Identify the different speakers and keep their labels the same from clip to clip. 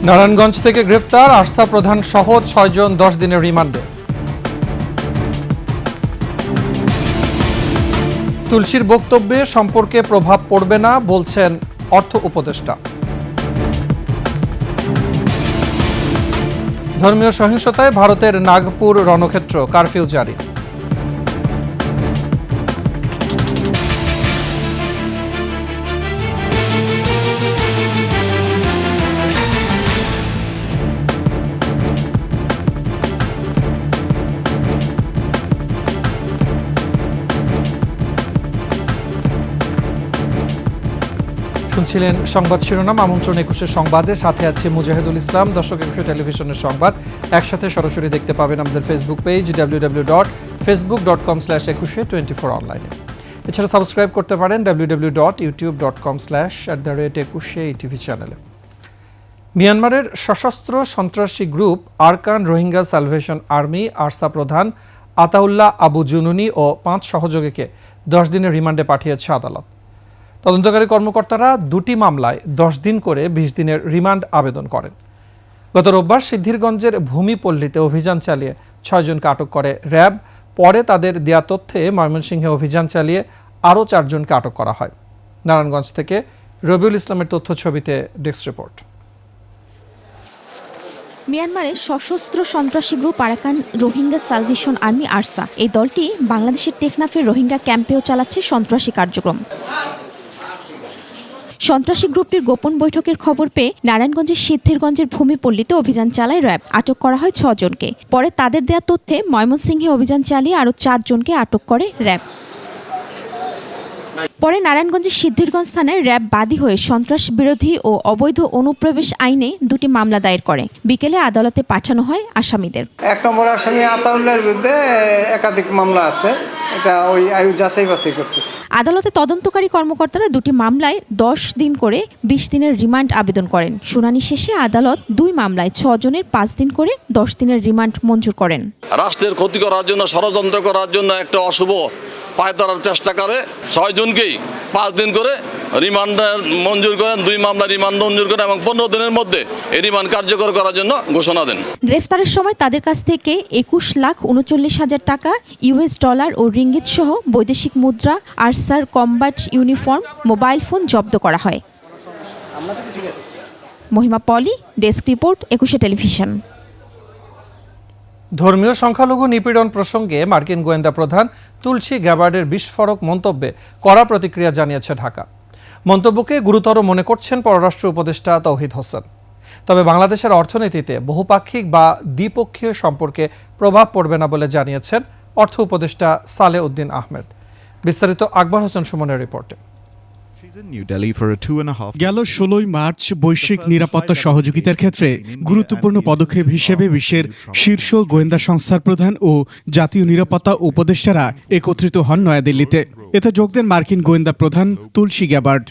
Speaker 1: নারায়ণগঞ্জ থেকে গ্রেফতার আরসা প্রধান সহ ৬ জন ১০ দিনের রিমান্ডে। তুলসীর বক্তব্যে সম্পর্কে প্রভাব পড়বে না বলছেন অর্থ উপদেষ্টা। ধর্মীয় সহিংসতায় ভারতের নাগপুর রণক্ষেত্র কারফিউ জারি। শুনছিলেন সংবাদ শিরোনাম। আমন্ত্রণ ২১ সংবাদে, সাথে আছে মুজাহিদুল ইসলাম। দর্শক, ২১ টেলিভিশনের সংবাদ একসাথে সরাসরি দেখতে পাবেন আমাদের ফেসবুক পেজ www.facebook.com/2124 অনলাইনে। এছাড়া সাবস্ক্রাইব করতে পারেন www.youtube.com/@21 টিভি মিয়ানমারের সশস্ত্র সন্ত্রাসী group Arakan Rohingya Salvation Army ARSA প্রধান আতাউল্লাহ আবু জুনুনি ও ৫ সহযোগীকে ১০ দিনের রিমান্ডে পাঠিয়েছে আদালত। তদন্তকারী কর্মকর্তারা দুটি মামলায় ১০ দিন করে ২০ দিনের রিমান্ড আবেদন করেন। গত রোববার সিদ্ধিরগঞ্জের ভূমিপল্লীতে অভিযান চালিয়ে ৬ জনকে আটক করে র্যাব। পরে তাদের দেয়া তথ্যে ময়মনসিংহে অভিযান চালিয়ে আরও ৪ জনকে আটক করা হয়। নারায়ণগঞ্জ থেকে রবিউল ইসলামের তথ্য ছবিতে ডেস্ক রিপোর্ট।
Speaker 2: মিয়ানমারের সশস্ত্র সন্ত্রাসী group Arakan Rohingya Salvation Army ARSA এই দলটি বাংলাদেশের টেকনাফের রোহিঙ্গা ক্যাম্পেও চালাচ্ছে সন্ত্রাসী কার্যক্রম। সন্ত্রাসী গ্রুপটির গোপন বৈঠকের খবর পেয়ে নারায়ণগঞ্জের সিদ্ধিরগঞ্জের ভূমিপল্লীতে অভিযান চালায় র্যাব। আটক করা হয় ৬ জনকে। পরে তাদের দেয়া তথ্যে ময়মনসিংহে অভিযান চালিয়ে আরও ৪ জনকে আটক করে র্যাব। পরে নারায়ণগঞ্জের সিদ্ধিরগঞ্জ থানায় র্যাব বাদী হয়ে সন্ত্রাস বিরোধী ও অবৈধ অনুপ্রবেশ আইনে দুটি মামলা দায়ের করে। বিকেলে আদালতে পাঠানো হয় আসামিদের।
Speaker 3: ১ নম্বর আসামি আতাউল্লাহর বিরুদ্ধে একাধিক মামলা আছে, এটা ওই আয়ু যাচাই বাছাই করতেছে।
Speaker 2: আদালতে তদন্তকারী কর্মকর্তারা দুটি মামলায় ১০ দিন করে ২০ দিনের রিমান্ড আবেদন করেন। শুনানি শেষে আদালত ২ মামলায় ৬ জনের ৫ দিন করে ১০ দিনের রিমান্ড মঞ্জুর করেন।
Speaker 4: রাষ্ট্রের ক্ষতি করার জন্য, ষড়যন্ত্র করার জন্য একটা অশুভ পায় ধরার চেষ্টা করে ৬ জনকেই ৫ দিন করে রিমান্ড মঞ্জুর করেন। 2 মামলা রিমান্ড মঞ্জুর করেন এবং ১৫ দিনের মধ্যে এই রিমান্ড কার্যকর করার জন্য ঘোষণা দেন।
Speaker 2: গ্রেফতারের সময় তাদের কাছ থেকে ২১,৩৯,০০০ টাকা ইউএস ডলার ও রিঙ্গিত সহ বৈদেশিক মুদ্রা, Archer combat uniform, mobile phone জব্দ করা হয়। মহিমা পলি, ডেস্ক রিপোর্ট, ২১ টেলিভিশন।
Speaker 1: ধর্মীয় সংখ্যালঘু নিপীড়ন প্রসঙ্গে মার্কিন গোয়েন্দা প্রধান তুলসী গ্যাবার্ডের বিস্ফোরক মন্তব্যে কড়া প্রতিক্রিয়া জানিয়েছে ঢাকা। মন্তব্যকে গুরুতর মনে করছেন পররাষ্ট্র উপদেষ্টা তৌহিদ হোসেন। তবে বাংলাদেশের অর্থনীতিতে বহুপাক্ষিক বা দ্বিপক্ষীয় সম্পর্কে প্রভাব পড়বে না বলে জানিয়েছেন অর্থ উপদেষ্টা সালেহ উদ্দিন আহমেদ। বিস্তারিত আকবর হোসেন সুমনের রিপোর্টে।
Speaker 5: গেল ১৬ মার্চ বৈশ্বিক নিরাপত্তা সহযোগিতার ক্ষেত্রে গুরুত্বপূর্ণ পদক্ষেপ হিসেবে বিশ্বের শীর্ষ গোয়েন্দা সংস্থার প্রধান ও জাতীয় নিরাপত্তা উপদেষ্টারা একত্রিত হন নয়াদিল্লিতে। এতে যোগ দেন মার্কিন গোয়েন্দা প্রধান তুলসী গ্যাবার্ড।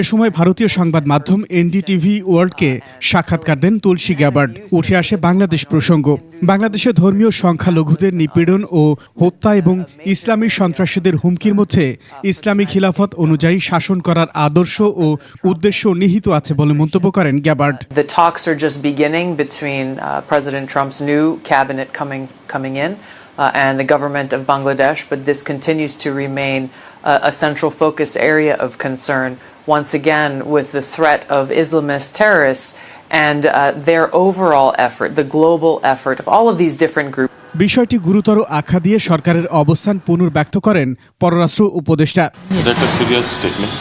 Speaker 5: এ সময় ভারতীয় সংবাদ মাধ্যম এনডিটিভি ওয়ার্ল্ডকে সাক্ষাৎকার দেন তুলসী গ্যাবার্ড। উঠে আসে বাংলাদেশ প্রসঙ্গ। বাংলাদেশে ধর্মীয় সংখ্যালঘুদের নিপীড়ন ও হত্যা এবং ইসলামী সন্ত্রাসীদের হুমকির মধ্যে ইসলামী খিলাফত অনুযায়ী শাসন করার আদর্শ ও উদ্দেশ্য নিহিত আছে বলে মন্তব্য করেন Gabbard.
Speaker 6: The talks are just beginning between President Trump's new cabinet coming in and the government of Bangladesh, but this continues to remain a central focus area of concern, once again with the threat of Islamist terrorists and their overall effort, the global effort of all of these different groups.
Speaker 5: বিষয়টি গুরুতর আখ্যা দিয়ে সরকারের অবস্থান পুনর্ব্যক্ত করেন পররাষ্ট্র উপদেষ্টা।
Speaker 7: এটা একটা সিরিয়াস স্টেটমেন্ট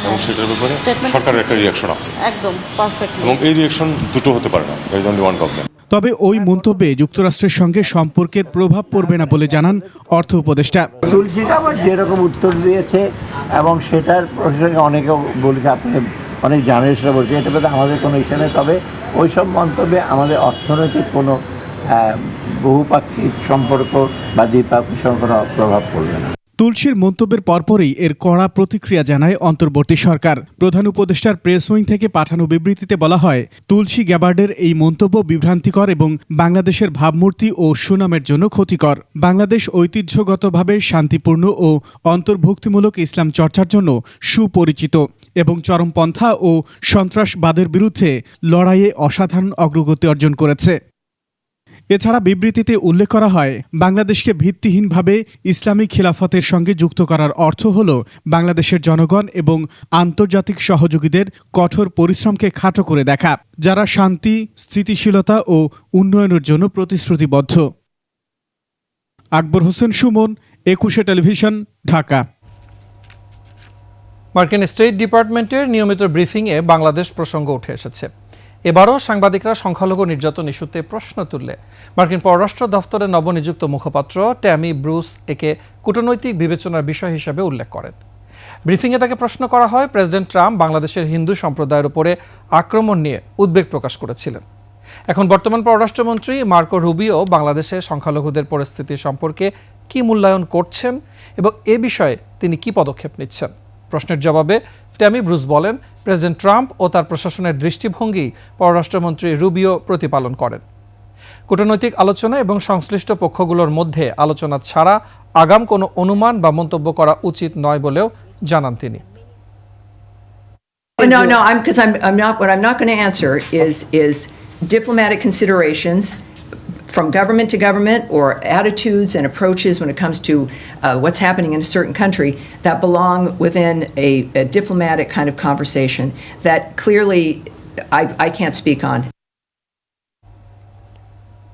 Speaker 7: এবং সেটার ব্যাপারে সরকারের একটা রিঅ্যাকশন আছে, একদম পারফেক্ট, এবং এই রিঅ্যাকশন দুটো হতে পারে না, there is only one problem.
Speaker 5: তবে ওই মন্তব্যে যুক্তরাষ্ট্রের সঙ্গে সম্পর্কের প্রভাব পড়বে না বলে জানান অর্থ উপদেষ্টা।
Speaker 8: তুলসী গ্যাবার্ড যেরকম উত্তর দিয়েছে এবং সেটার প্রসঙ্গে অনেকে বলেছে, আপনি অনেক জানেন, সেটা বলছে, এটা পেতে আমাদের কোনো ইস্যু নেই। তবে ওইসব মন্তব্যে আমাদের অর্থনৈতিক কোনো বহুপাক্ষিক সম্পর্ক বা দ্বিপাক্ষিক সম্পর্ক প্রভাব পড়বে না।
Speaker 5: তুলসীর মন্তব্যের পরপরই এর কড়া প্রতিক্রিয়া জানায় অন্তর্বর্তী সরকার। প্রধান উপদেষ্টার প্রেস উইং থেকে পাঠানো বিবৃতিতে বলা হয়, তুলসী গ্যাবার্ডের এই মন্তব্য বিভ্রান্তিকর এবং বাংলাদেশের ভাবমূর্তি ও সুনামের জন্য ক্ষতিকর। বাংলাদেশ ঐতিহ্যগতভাবে শান্তিপূর্ণ ও অন্তর্ভুক্তিমূলক ইসলাম চর্চার জন্য সুপরিচিত এবং চরমপন্থা ও সন্ত্রাসবাদের বিরুদ্ধে লড়াইয়ে অসাধারণ অগ্রগতি অর্জন করেছে। এছাড়া বিবৃতিতে উল্লেখ করা হয়, বাংলাদেশকে ভিত্তিহীনভাবে ইসলামী খিলাফতের সঙ্গে যুক্ত করার অর্থ হল বাংলাদেশের জনগণ এবং আন্তর্জাতিক সহযোগীদের কঠোর পরিশ্রমকে খাটো করে দেখা, যারা শান্তি, স্থিতিশীলতা ও উন্নয়নের জন্য প্রতিশ্রুতিবদ্ধ। আকবর হোসেন সুমন, 21 টেলিভিশন, ঢাকা।
Speaker 1: মার্কিন স্টেট ডিপার্টমেন্টের নিয়মিত ব্রিফিংয়ে বাংলাদেশ প্রসঙ্গ উঠে এসেছে। এবারও সাংবাদিকরা সংখ্যালঘু নির্যাতন ইস্যুতে প্রশ্ন তুললে মার্কিন পররাষ্ট্র দফতরের নবনিযুক্ত মুখপাত্র ট্যামি ব্রুস একে কূটনৈতিক বিবেচনার বিষয় হিসেবে উল্লেখ করেন। ব্রিফিংয়ে তাকে প্রশ্ন করা হয়, প্রেসিডেন্ট ট্রাম্প বাংলাদেশের হিন্দু সম্প্রদায়ের উপরে আক্রমণ নিয়ে উদ্বেগ প্রকাশ করেছিলেন। এখন বর্তমান পররাষ্ট্রমন্ত্রী মার্কো রুবিও বাংলাদেশে সংখ্যালঘুদের পরিস্থিতি সম্পর্কে কি মূল্যায়ন করছেন এবং এ বিষয়ে তিনি কি পদক্ষেপ নিচ্ছেন। প্রশ্নের জবাবে ট্যামি ব্রুস বলেন, প্রেসিডেন্ট ট্রাম্প ও তার প্রশাসনের দৃষ্টিভঙ্গি পররাষ্ট্রমন্ত্রী রুবিও প্রতিপালন করেন। কূটনৈতিক আলোচনা এবং সংশ্লিষ্ট পক্ষগুলোর মধ্যে আলোচনা ছাড়া আগাম কোনো অনুমান বা মন্তব্য করা উচিত নয় বলেও জানান তিনি।
Speaker 9: What I'm not going to answer is diplomatic considerations from government to government or attitudes and approaches when it comes to what's happening in a certain country that belong within a diplomatic kind of conversation that clearly I can't speak on.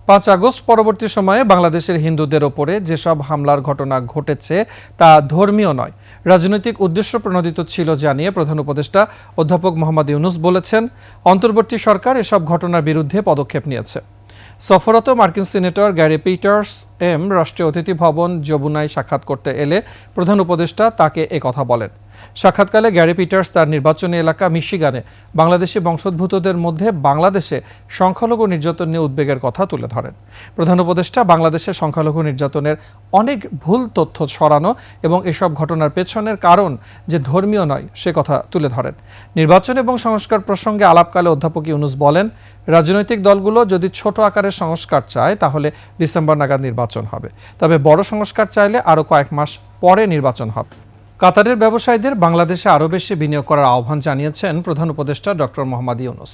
Speaker 1: 5 August পরবর্তী সময়ে বাংলাদেশের হিন্দুদের ওপরে যেসব হামলার ঘটনা ঘটেছে তা ধর্মীয় নয়, রাজনৈতিক উদ্দেশ্য প্রণোদিত ছিল জানিয়ে প্রধান উপদেষ্টা অধ্যাপক মোহাম্মদ ইউনূস বলেছেন, অন্তর্বর্তী সরকার এসব ঘটনার বিরুদ্ধে পদক্ষেপ নিয়েছে। সফররত মার্কিন সিনেটর গ্যারি পিটার্স রাষ্ট্রীয় অতিথি ভবন যমুনায় সাক্ষাৎ করতে এলে প্রধান উপদেষ্টা তাকে একথা বলেন। সাক্ষাৎকালে গ্যারি পিটার্স তার নির্বাচনী এলাকা মিশিগানে বাংলাদেশি বংশোদ্ভূতদের মধ্যে বাংলাদেশে সংখ্যালঘু নির্যাতন নিয়ে উদ্বেগের কথা তুলে ধরেন। প্রধান উপদেষ্টা বাংলাদেশে সংখ্যালঘু নির্যাতনের অনেক ভুল তথ্য ছড়ানো এবং এসব ঘটনার পেছনের কারণ যে ধর্মীয় নয় সে কথা তুলে ধরেন। নির্বাচন এবং সংস্কার প্রসঙ্গে আলাপকালে অধ্যাপক ইউনূস বলেন, রাজনৈতিক দলগুলো যদি ছোট আকারের সংস্কার চায় তাহলে ডিসেম্বর নাগাদ নির্বাচন হবে, তবে বড় সংস্কার চাইলে আরও কয়েক মাস পরে নির্বাচন হবে। কাতারের ব্যবসায়ীদের বাংলাদেশে আরও বেশি বিনিয়োগ করার আহ্বান জানিয়েছেন প্রধান উপদেষ্টা ডক্টর মোহাম্মদ ইউনূস।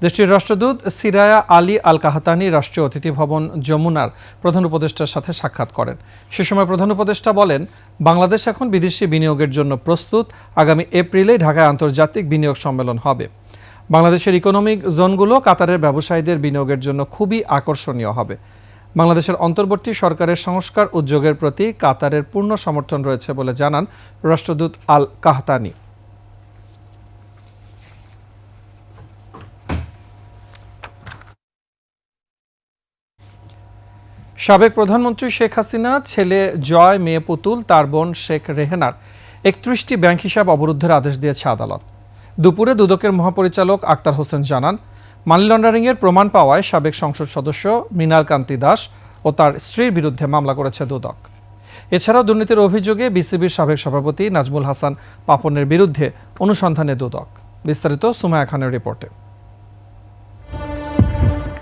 Speaker 1: দেশটির রাষ্ট্রদূত সিরায়া আলী আল কাহাতানি রাষ্ট্রীয় অতিথি ভবন যমুনার প্রধান উপদেষ্টার সাথে সাক্ষাৎ করেন। সে সময় প্রধান উপদেষ্টা বলেন, বাংলাদেশ এখন বিদেশি বিনিয়োগের জন্য প্রস্তুত। আগামী এপ্রিলে ঢাকায় আন্তর্জাতিক বিনিয়োগ সম্মেলন হবে। বাংলাদেশের ইকোনমিক জোনগুলো কাতারের ব্যবসায়ীদের বিনিয়োগের জন্য খুবই আকর্ষণীয় হবে। বাংলাদেশের অন্তর্বর্তী সরকারের সংস্কার উদ্যোগের প্রতি কাতারের পূর্ণ সমর্থন রয়েছে বলে জানান রাষ্ট্রদূত আল কাহতানি। সাবেক প্রধানমন্ত্রী শেখ হাসিনা ছেলে জয়, মেয়ে পুতুল, তার বোন শেখ রেহেনার 31টি ব্যাংক হিসাব অবরুদ্ধের আদেশ দিয়েছে আদালত। দুপুরে দুদকের মহাপরিচালক আক্তার হোসেন জানান, মানি লন্ডারিংয়ের প্রমাণ পাওয়ায় সাবেক সংসদ সদস্য মৃণাল কান্তি দাস ও তার স্ত্রীর বিরুদ্ধে মামলা করেছে দুদক। এছাড়াও দুর্নীতির অভিযোগে বিসিবির সাবেক সভাপতি নাজমুল হাসান পাপনের বিরুদ্ধে অনুসন্ধানে দুদক। বিস্তারিত সুমায়া খানের রিপোর্টে।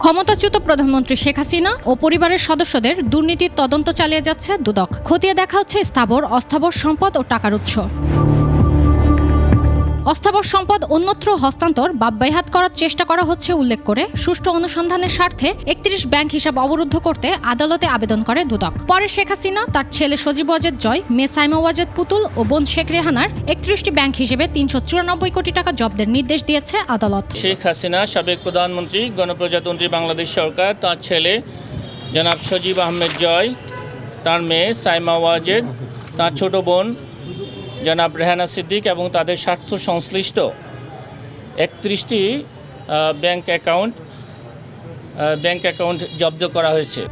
Speaker 10: ক্ষমতাচ্যুত প্রধানমন্ত্রী শেখ হাসিনা ও পরিবারের সদস্যদের দুর্নীতির তদন্ত চালিয়ে যাচ্ছে দুদক। খতিয়ে দেখা হচ্ছে স্থাবর, অস্থাবর সম্পদ ও টাকার উৎস। অস্থাবর সম্পদ অন্যত্র হস্তান্তর বা বেহাত করার চেষ্টা করা হচ্ছে উল্লেখ করে সুষ্ঠু অনুসন্ধানের স্বার্থে 31 ব্যাংক হিসাব অবরুদ্ধ করতে আদালতে আবেদন করে দুদক। পরে শেখ হাসিনা, তার ছেলে সজীব ওয়াজেদ জয়, মেয়ে সাইমা ওয়াজেদ পুতুল ও বোন শেখ রেহানার 31টি ব্যাংক হিসেবে 394 কোটি টাকা জব্দের নির্দেশ দিয়েছে আদালত।
Speaker 11: শেখ হাসিনা, সাবেক প্রধানমন্ত্রী, গণপ্রজাতন্ত্রী বাংলাদেশ সরকার, তার ছেলে জনাব সজীব আহমেদ জয়, তার মেয়ে সাইমা ওয়াজেদ, তার ছোট বোন জনাব রেহানা সিদ্দিক এবং তাদের স্বার্থ সংশ্লিষ্ট 31টি ব্যাংক অ্যাকাউন্ট জব্দ করা হয়েছে।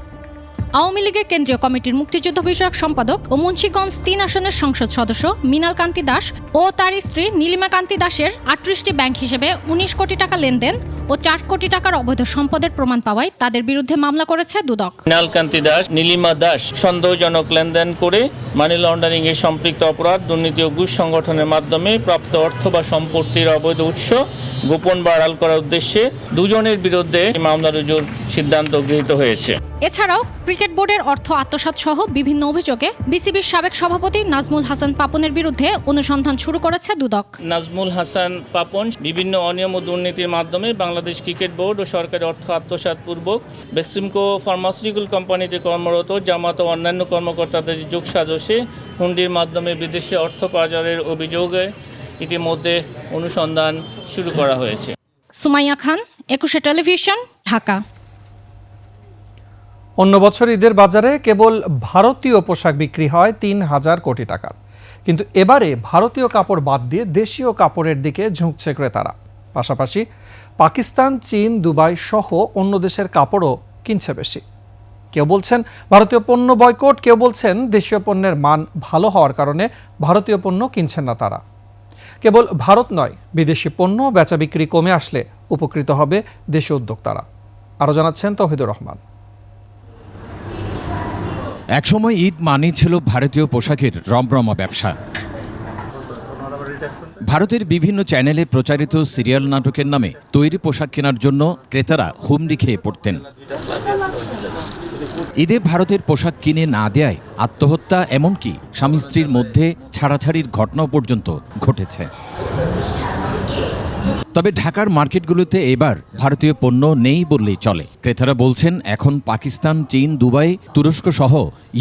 Speaker 10: আওয়ামী লীগের কেন্দ্রীয় কমিটির মুক্তিযুদ্ধ বিষয়ক সম্পাদক ও মুন্সিগঞ্জ 3 আসনের সংসদ সদস্য মৃণাল কান্তি দাস ও তার স্ত্রী নীলিমা কান্তি দাসের 38টি ব্যাংক হিসেবে 19 কোটি টাকা লেনদেন ও 4 কোটি টাকার অবৈধ সম্পদের প্রমাণ পাওয়ায় তাদের বিরুদ্ধে মামলা করেছে দুদক।
Speaker 11: মৃণাল কান্তি দাস, নীলিমা দাস সন্দেহজনক লেনদেন করে মানি লন্ডারিং এ সম্পৃক্ত অপরাধ, দুর্নীতি ও ঘুষ সংগঠনের মাধ্যমে প্রাপ্ত অর্থ বা সম্পত্তির অবৈধ উৎস গোপন বা আড়াল করার উদ্দেশ্যে দুজনের বিরুদ্ধে মামলা রুজুর সিদ্ধান্ত গৃহীত হয়েছে।
Speaker 10: এছাড়াও ক্রিকেট বোর্ডের অর্থ আত্মসাৎ সহ বিভিন্ন অভিযোগে বিসিবির সাবেক সভাপতি নাজমুল হাসান পাপনের বিরুদ্ধে অনুসন্ধান শুরু করেছে দুদক।
Speaker 11: নাজমুল হাসান পাপন বিভিন্ন অনিয়ম ও দুর্নীতির মাধ্যমে বাংলাদেশ ক্রিকেট বোর্ড ও সরকারি অর্থ আত্মসাৎ পূর্বক বেক্সিমকো ফার্মাসিউটিক্যাল কোম্পানিতে কর্মরত জামাত ও অন্যান্য কর্মকর্তাদের যোগসাজশে হুন্ডির মাধ্যমে বিদেশে অর্থ পাচারের অভিযোগে ইতিমধ্যে অনুসন্ধান শুরু করা হয়েছে।
Speaker 10: সুমাইয়া খান, 21 টেলিভিশন, ঢাকা।
Speaker 1: অন্য বছর ঈদের বাজারে কেবল ভারতীয় পোশাক বিক্রি হয় 3,000 কোটি টাকার, কিন্তু এবারে ভারতীয় কাপড় বাদ দিয়ে দেশীয় কাপড়ের দিকে ঝুঁকছে ক্রেতারা। পাশাপাশি পাকিস্তান, চীন, দুবাই সহ অন্য দেশের কাপড়ও কিনছে বেশি। কেউ বলছেন ভারতীয় পণ্য বয়কট, কেউ বলছেন দেশীয় পণ্যের মান ভালো হওয়ার কারণে ভারতীয় পণ্য কিনছেন না তারা। কেবল ভারত নয়, বিদেশি পণ্য বেচা বিক্রি কমে আসলে উপকৃত হবে দেশীয় উদ্যোক্তারা। আরও জানাচ্ছেন তৌহিদুর রহমান।
Speaker 12: একসময় ঈদ মানেই ছিল ভারতীয় পোশাকের রমরমা ব্যবসা। ভারতের বিভিন্ন চ্যানেলে প্রচারিত সিরিয়াল নাটকের নামে তৈরি পোশাক কেনার জন্য ক্রেতারা হুমড়ি খেয়ে পড়তেন। ঈদে ভারতের পোশাক কিনে না দেয়ায় আত্মহত্যা, এমনকি স্বামী স্ত্রীর মধ্যে ছাড়াছাড়ির ঘটনাও পর্যন্ত ঘটেছে। তবে ঢাকার মার্কেটগুলোতে এবার ভারতীয় পণ্য নেই বললেই চলে। ক্রেতারা বলছেন এখন পাকিস্তান, চীন, দুবাই, তুরস্ক সহ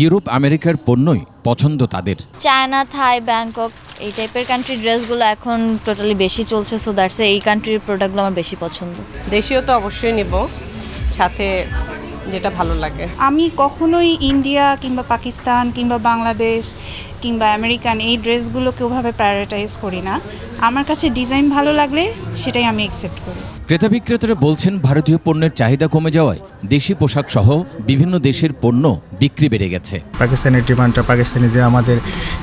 Speaker 12: ইউরোপ, আমেরিকার পণ্যই পছন্দ তাদের।
Speaker 13: চায়না, থাই, ব্যাংকক এই টাইপের কান্ট্রির ড্রেসগুলো এখন টোটালি বেশি চলছে, সো দ্যাটস এই কান্ট্রির প্রোডাক্টগুলো আমার বেশি পছন্দ।
Speaker 14: দেশীয় তো অবশ্যই নেব, সাথে যেটা ভালো লাগে।
Speaker 15: আমি কখনোই ইন্ডিয়া কিংবা পাকিস্তান কিংবা বাংলাদেশ কিংবা আমেরিকান এই ড্রেসগুলোকে ওভাবে প্রায়োরিটাইজ করি না। আমার কাছে ডিজাইন ভালো লাগলে সেটাই আমি অ্যাকসেপ্ট করি।
Speaker 12: ক্রেতা বিক্রেতারা বলছেন ভারতীয় পণ্যের চাহিদা কমে যাওয়ায় দেশি পোশাক সহ বিভিন্ন দেশের পণ্য বিক্রি বেড়ে গেছে।
Speaker 16: পাকিস্তানের ডিমান্ডটা, পাকিস্তানি যে আমাদের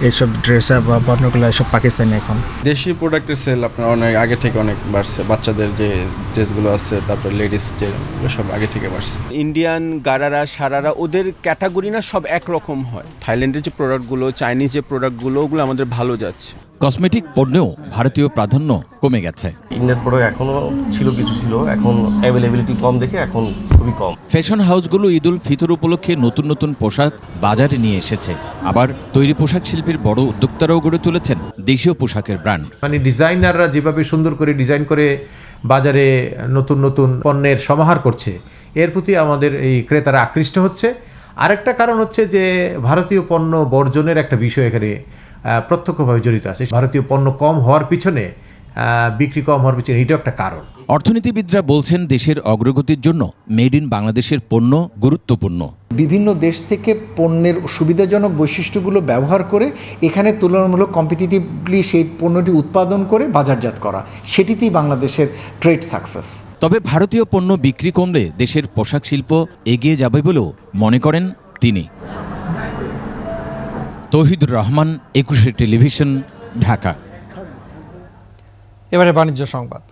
Speaker 16: এইসব ড্রেস বা পণ্যগুলো সব পাকিস্তানি। এখন
Speaker 17: দেশি প্রোডাক্টের সেল আপনার অনেক আগে থেকে অনেক বাড়ছে। বাচ্চাদের যে ড্রেসগুলো আছে, তারপর লেডিস যে সব আগে থেকে বাড়ছে।
Speaker 18: ইন্ডিয়ান গারারা, সারারা ওদের ক্যাটাগরি না সব একরকম হয়। থাইল্যান্ডের যে প্রোডাক্টগুলো, চাইনিজ যে প্রোডাক্টগুলো, ওগুলো আমাদের ভালো যাচ্ছে।
Speaker 12: কসমেটিক পণ্যেও ভারতীয় প্রাধান্য কমে গেছে।
Speaker 19: ইন্ডিয়ান প্রোডাক্ট এখনও কিছু ছিল, এখন অ্যাভেলেবিলিটি কম দেখে এখন খুবই কম।
Speaker 12: ফ্যাশন হাউসগুলো ঈদ উল ফিতর উপলক্ষে নতুন নতুন পোশাক বাজারে নিয়ে এসেছে। আবার তৈরি পোশাক শিল্পের বড় উদ্যোক্তারাও গড়ে তুলেছেন দেশীয় পোশাকের ব্র্যান্ড।
Speaker 20: মানে ডিজাইনাররা যেভাবে সুন্দর করে ডিজাইন করে বাজারে নতুন নতুন পণ্যের সমাহার করছে, এর প্রতি আমাদের এই ক্রেতারা আকৃষ্ট হচ্ছে। আরেকটা কারণ হচ্ছে যে ভারতীয় পণ্য বর্জনের একটা বিষয় এখানে প্রত্যক্ষভাবে জড়িত আছে। ভারতীয় পণ্য কম হওয়ার পিছনে, বিক্রি কম হওয়ার পিছনে এটাও একটা কারণ।
Speaker 12: অর্থনীতিবিদরা বলছেন দেশের অগ্রগতির জন্য মেড ইন বাংলাদেশের পণ্য গুরুত্বপূর্ণ।
Speaker 21: বিভিন্ন দেশ থেকে পণ্যের সুবিধাজনক বৈশিষ্ট্যগুলো ব্যবহার করে এখানে তুলনামূলক কম্পিটিটিভলি সেই পণ্যটি উৎপাদন করে বাজারজাত করা, সেটিতেই বাংলাদেশের ট্রেড সাকসেস।
Speaker 12: তবে ভারতীয় পণ্য বিক্রি কমলে দেশের পোশাক শিল্প এগিয়ে যাবে বলেও মনে করেন তিনি। তৌহিদুর রহমান, 21 টেলিভিশন, ঢাকা।
Speaker 1: এবারে বাণিজ্য সংবাদ।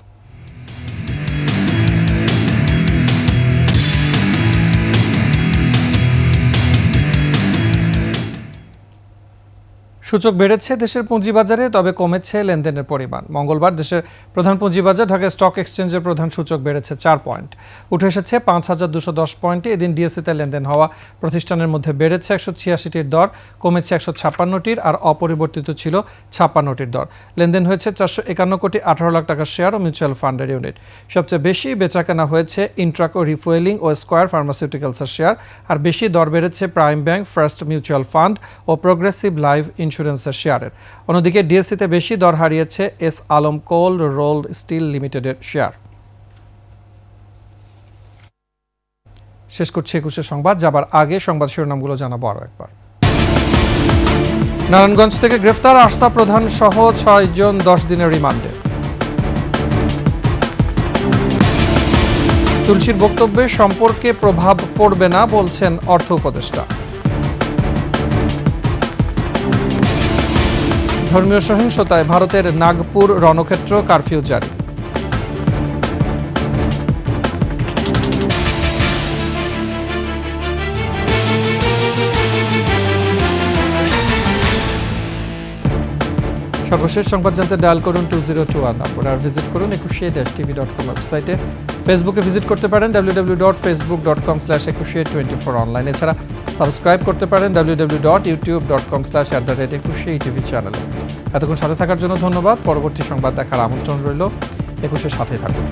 Speaker 1: সূচক বেড়েছে দেশের পুঁজিবাজারে, তবে কমেছে লেনদেনের পরিমাণ। মঙ্গলবার দেশের প্রধান পুঁজিবাজার ঢাকা স্টক এক্সচেঞ্জের প্রধান সূচক বেড়েছে 4 পয়েন্ট, উঠে এসেছে 5,210 পয়েন্টে। এদিন ডিএসইতে লেনদেন হওয়া প্রতিষ্ঠানের মধ্যে বেড়েছে 186টির দর, কমেছে 156টির, আর অপরিবর্তিত ছিল 56টির দর। লেনদেন হয়েছে 451 কোটি 18 লাখ টাকার শেয়ার ও মিউচুয়াল ফান্ডের ইউনিট। সবচেয়ে বেশি বেচাকেনা হয়েছে ইন্ট্রাকো রিফুয়েলিং ও স্কয়ার ফার্মাসিউটিক্যালসের শেয়ার, আর বেশি দর বেড়েছে Prime Bank, First Mutual Fund ও প্রোগ্রেসিভ লাইফ ইন্স্যুরেন্সের শেয়ারের। অন্যদিকে ডিএসইতে বেশি দর হারিয়েছে S Alam cold rolled steel লিমিটেডের শেয়ার। শেষ করছি 21 সংবাদ। যাবার আগে সংবাদ শিরোনামগুলো জানাবো আরও একবার। নারায়ণগঞ্জ থেকে গ্রেফতার আরসা প্রধান সহ 6 জন 10 দিনের রিমান্ডে। তুলসীর বক্তব্যে সম্পর্কে প্রভাব পড়বে না বলছেন অর্থ উপদেষ্টা। ধর্মীয় সহিংসতায় ভারতের নাগপুর রণক্ষেত্র কারফিউ জারি। সর্বশেষ সংবাদ জানতে ডায়াল করুন 2021 নম্বর আর ভিজিট করুন ecushare-tv.com ওয়েবসাইটে। ফেসবুকে ভিজিট করতে পারেন www.facebook.com/ecushare24 অনলাইন। এছাড়া সাবস্ক্রাইব করতে পারেন www.youtube.com/ecushare চ্যানেলে। এতক্ষণ সাথে থাকার জন্য ধন্যবাদ। পরবর্তী সংবাদ দেখার আমন্ত্রণ রইল। একুশের সাথে থাকুন।